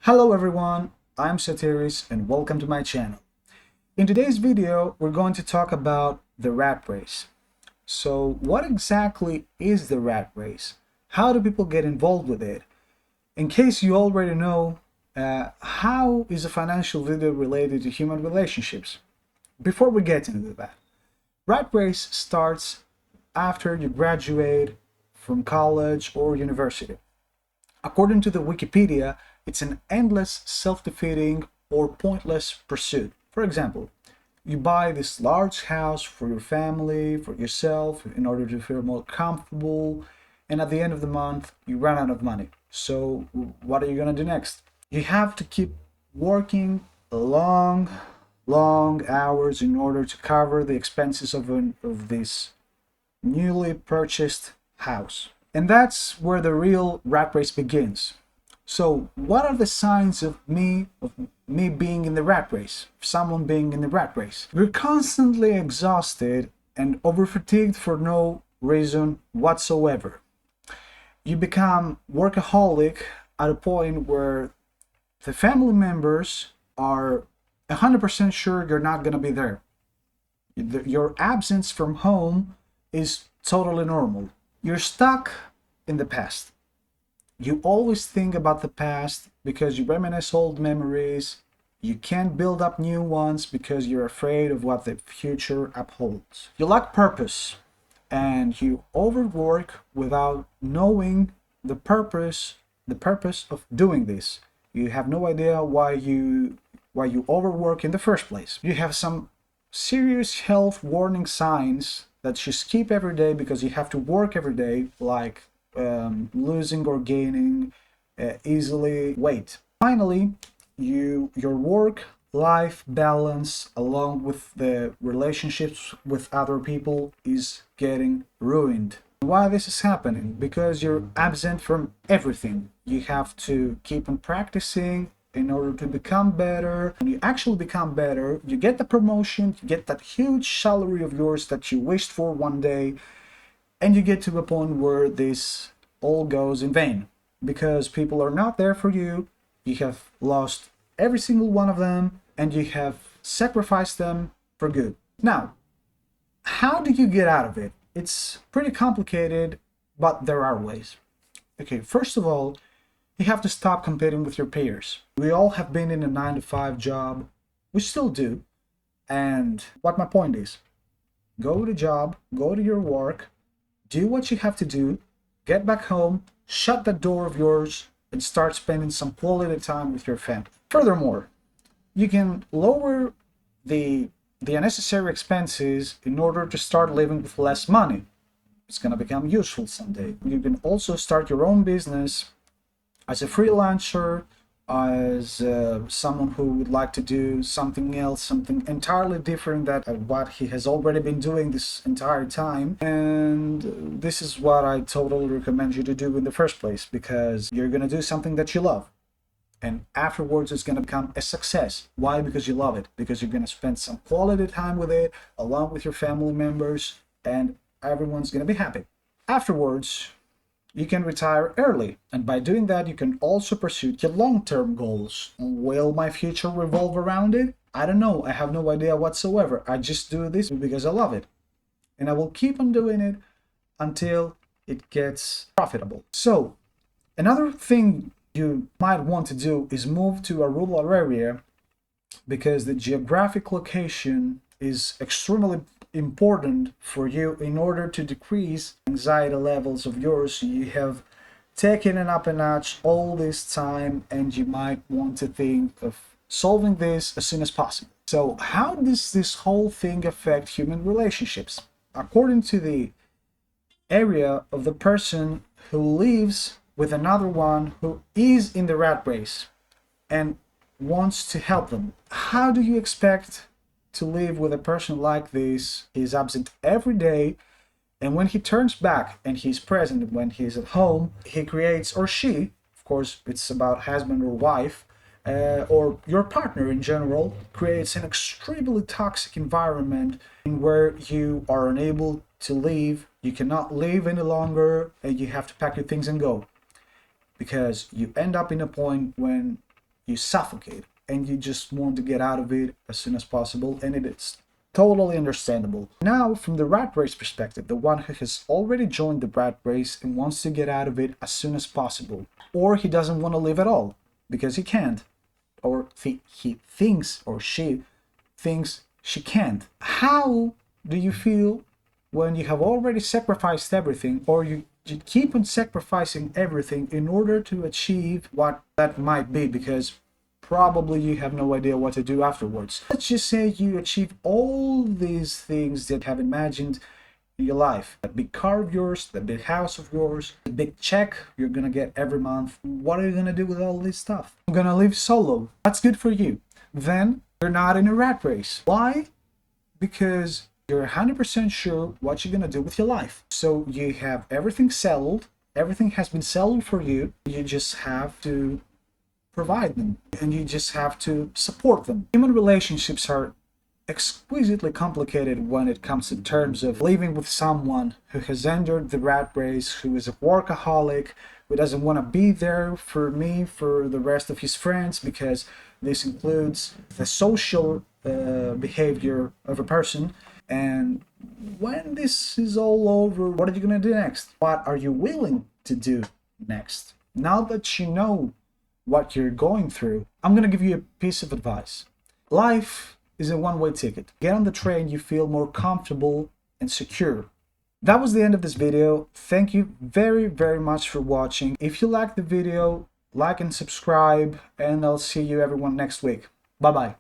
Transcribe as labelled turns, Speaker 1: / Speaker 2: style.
Speaker 1: Hello everyone, I'm Satiris and welcome to my channel. In today's video, we're going to talk about the rat race. So what exactly is the rat race? How do people get involved with it? In case you already know, how is a financial video related to human relationships? Before we get into that, rat race starts after you graduate from college or university. According to the Wikipedia, it's an endless, self-defeating, or pointless pursuit. For example, you buy this large house for your family, for yourself, in order to feel more comfortable, and at the end of the month, you run out of money. So what are you gonna do next? You have to keep working long, long hours in order to cover the expenses of this newly purchased house. And that's where the real rat race begins. So what are the signs of me being in the rat race, someone being in the rat race? We're constantly exhausted and over-fatigued for no reason whatsoever. You become workaholic at a point where the family members are 100% sure you're not going to be there. Your absence from home is totally normal. You're stuck in the past. You always think about the past because you reminisce old memories. You can't build up new ones because you're afraid of what the future upholds. You lack purpose and you overwork without knowing the purpose of doing this. You have no idea why you overwork in the first place. You have some serious health warning signs that you skip every day because you have to work every day, like losing or gaining easily weight. Finally, your work-life balance along with the relationships with other people is getting ruined. Why this is happening? Because you're absent from everything. You have to keep on practicing in order to become better. When you actually become better, you get the promotion, you get that huge salary of yours that you wished for one day, and you get to a point where this all goes in vain because people are not there for you. You have lost every single one of them and you have sacrificed them for good. Now, how do you get out of it? It's pretty complicated, but there are ways. Okay, first of all, you have to stop competing with your peers. We all have been in a 9-to-5 job. We still do. And what my point is, go to job, go to your work, do what you have to do, get back home, shut that door of yours, and start spending some quality time with your family. Furthermore, you can lower the unnecessary expenses in order to start living with less money. It's going to become useful someday. You can also start your own business as a freelancer, as someone who would like to do something else, something entirely different than what he has already been doing this entire time. And this is what I totally recommend you to do in the first place, because you're going to do something that you love. And afterwards, it's going to become a success. Why? Because you love it. Because you're going to spend some quality time with it, along with your family members, and everyone's going to be happy. Afterwards, you can retire early, and by doing that, you can also pursue your long-term goals. Will my future revolve around it? I don't know. I have no idea whatsoever. I just do this because I love it. And I will keep on doing it until it gets profitable. So, another thing you might want to do is move to a rural area, because the geographic location is extremely important for you in order to decrease anxiety levels of yours. You have taken it up a notch all this time and you might want to think of solving this as soon as possible. So how does this whole thing affect human relationships? According to the area of the person who lives with another one who is in the rat race and wants to help them, how do you expect to live with a person like this? He's absent every day, and when he turns back and he's present when he's at home, he creates, or she, of course it's about husband or wife, or your partner in general, creates an extremely toxic environment in where you are unable to leave, you cannot live any longer, and you have to pack your things and go, because you end up in a point when you suffocate and you just want to get out of it as soon as possible, and it is totally understandable. Now, from the rat race perspective, the one who has already joined the rat race and wants to get out of it as soon as possible, or he doesn't want to live at all because he can't, or he thinks, or she thinks she can't. How do you feel when you have already sacrificed everything, or you keep on sacrificing everything in order to achieve what that might be, because probably you have no idea what to do afterwards? Let's just say you achieve all these things that you have imagined in your life. That big car of yours, that big house of yours, the big check you're gonna get every month. What are you gonna do with all this stuff? I'm gonna live solo. That's good for you. Then you're not in a rat race. Why? Because you're 100% sure what you're gonna do with your life. So you have everything settled. Everything has been settled for you. You just have to provide them, and you just have to support them. Human relationships are exquisitely complicated when it comes in terms of living with someone who has entered the rat race, who is a workaholic, who doesn't want to be there for me, for the rest of his friends, because this includes the social behavior of a person. And when this is all over, what are you going to do next? What are you willing to do next? Now that you know what you're going through, I'm going to give you a piece of advice. Life is a one-way ticket. Get on the train you feel more comfortable and secure. That was the end of this video. Thank you very, very much for watching. If you liked the video, like and subscribe, and I'll see you everyone next week. Bye-bye.